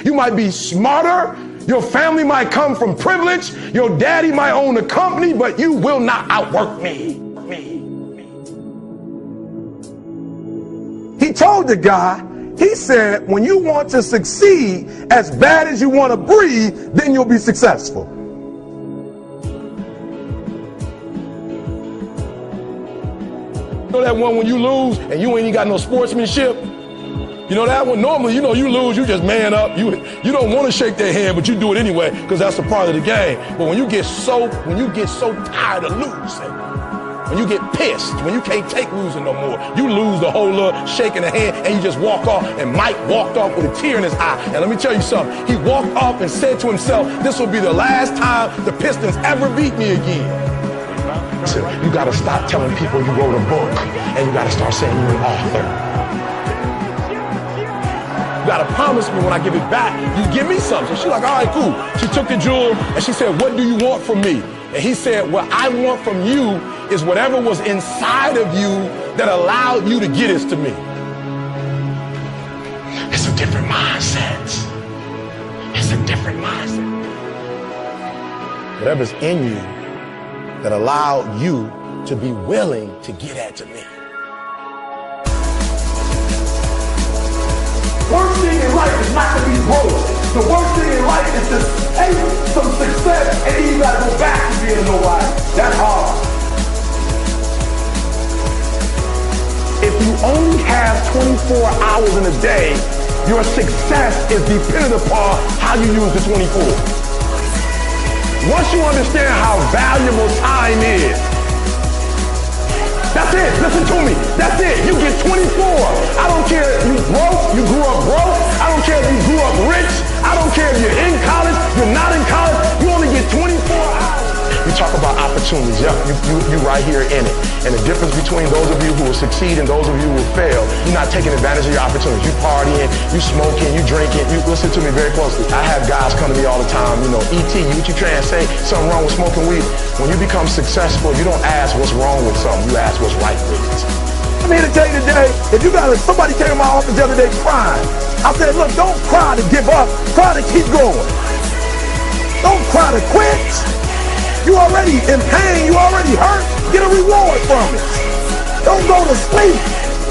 You might be smarter. Your family might come from privilege. Your daddy might own a company, but you will not outwork me. He told the guy, he said, when you want to succeed as bad as you want to breathe, then you'll be successful. You know that one when you lose and you ain't even got no sportsmanship? You know that one? Normally, you lose, you just man up. You don't want to shake their hand, but you do it anyway because that's a part of the game. But when you get so tired of losing, when you get pissed, when you can't take losing no more, you lose the whole shaking the hand and you just walk off. And Mike walked off with a tear in his eye. And let me tell you something. He walked off and said to himself, this will be the last time the Pistons ever beat me again. So you got to stop telling people you wrote a book and you got to start saying you're an author. You gotta promise me when I give it back, you give me something. She's like, all right, cool. She took the jewel and she said, what do you want from me? And he said, what I want from you is whatever was inside of you that allowed you to get this to me. It's a different mindset. It's a different mindset. Whatever's in you that allowed you to be willing to get at to me. The worst thing in life is not to be broke. The worst thing in life is to take some success and then you gotta go back to being a nobody. That's hard. If you only have 24 hours in a day, your success is dependent upon how you use the 24. Once you understand how valuable time is, that's it. Listen to me. That's it. You get 24. I don't care if you broke, you grew up broke. I don't care if you grew up rich. I don't care if you're in college, you're not in college. You only get 24 hours. We talk about opportunities. Yeah, you right here in it. And the difference between those of you who will succeed and those of you who will fail, you're not taking advantage of your opportunities. You partying, you smoking, you drinking. You listen to me very closely. I have guys come to me all the time, E.T., what you trying to say? Something wrong with smoking weed? When you become successful, you don't ask what's wrong with something. You ask what's right with it. I'm here to tell you today, if you got somebody came to my office the other day crying, I said, look, don't cry to give up. Cry to keep going. Don't cry to quit. You already in pain. You already hurt. Get a reward from it. Don't go to sleep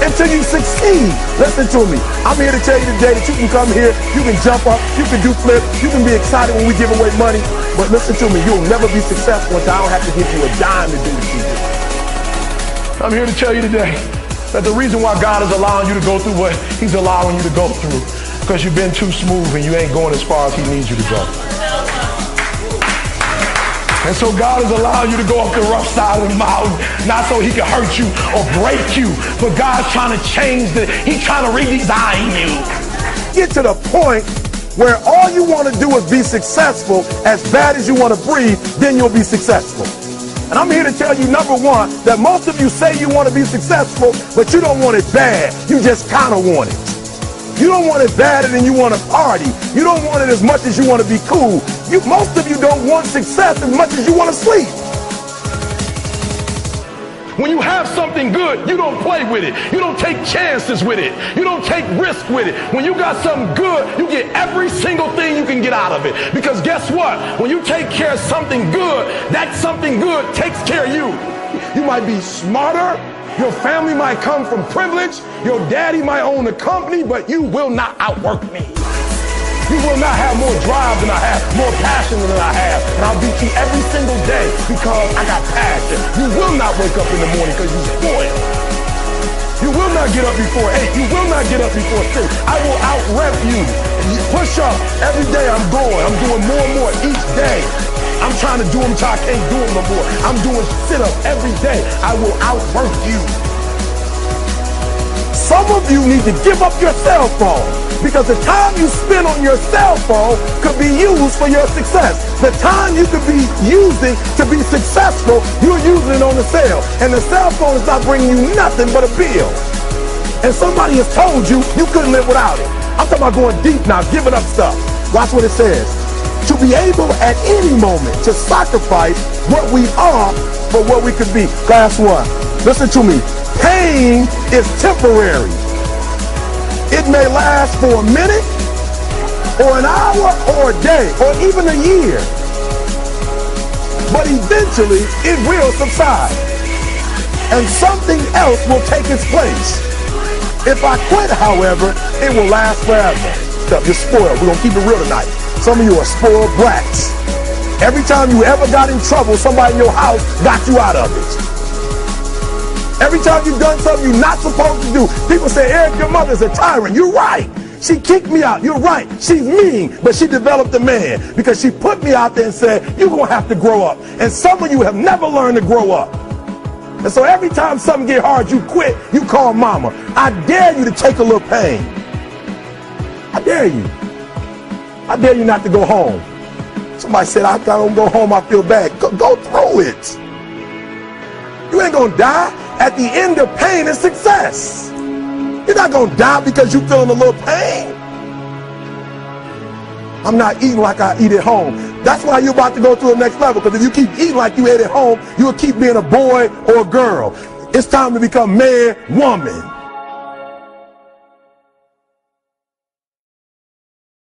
until you succeed. Listen to me. I'm here to tell you today that you can come here, you can jump up, you can do flips, you can be excited when we give away money. But listen to me, you'll never be successful until I don't have to give you a dime to do what you do. I'm here to tell you today that the reason why God is allowing you to go through what He's allowing you to go through, because you've been too smooth and you ain't going as far as He needs you to go. And so God is allowing you to go up the rough side of the mountain, not so He can hurt you or break you, but God's trying to change He's trying to redesign you. Get to the point where all you want to do is be successful as bad as you want to breathe, then you'll be successful. And I'm here to tell you, number one, that most of you say you want to be successful, but you don't want it bad. You just kind of want it. You don't want it badder than you want to party. You don't want it as much as you want to be cool. Most of you don't want success as much as you want to sleep. When you have something good, you don't play with it. You don't take chances with it. You don't take risks with it. When you got something good, you get every single thing you can get out of it. Because guess what? When you take care of something good, that something good takes care of you. You might be smarter. Your family might come from privilege. Your daddy might own a company, but you will not outwork me. You will not have more drive than I have, more passion than I have. And I'll beat you every single day because I got passion. You will not wake up in the morning because you're spoiled. You will not get up before 8. You will not get up before 6. I will out-rep you. You push up. Every day I'm going. I'm doing more and more each day. I'm trying to do them until I can't do them no more. I'm doing sit-ups every day. I will outwork you. Some of you need to give up your cell phone because the time you spend on your cell phone could be used for your success. The time you could be using to be successful, you're using it on the cell. And the cell phone is not bringing you nothing but a bill. And somebody has told you you couldn't live without it. I'm talking about going deep now, giving up stuff. Watch what it says. To be able at any moment to sacrifice what we are for what we could be. Class 1, listen to me. Pain is temporary. It may last for a minute, or an hour or a day or even a year. But eventually it will subside and something else will take its place. If I quit, however, it will last forever. You're spoiled. We're going to keep it real tonight. Some of you are spoiled brats. Every time you ever got in trouble, somebody in your house got you out of it. Every time you've done something you're not supposed to do, people say, Eric, your mother's a tyrant. You're right. She kicked me out. You're right. She's mean, but she developed a man because she put me out there and said, you're going to have to grow up. And some of you have never learned to grow up. And so every time something get hard, you quit, you call mama. I dare you to take a little pain. I dare you. I dare you not to go home. Somebody said, I don't go home, I feel bad. Go through it. You ain't going to die. At the end of pain is success. You're not going to die because you're feeling a little pain. I'm not eating like I eat at home. That's why you're about to go to the next level, because if you keep eating like you ate at home, you'll keep being a boy or a girl. It's time to become man, woman.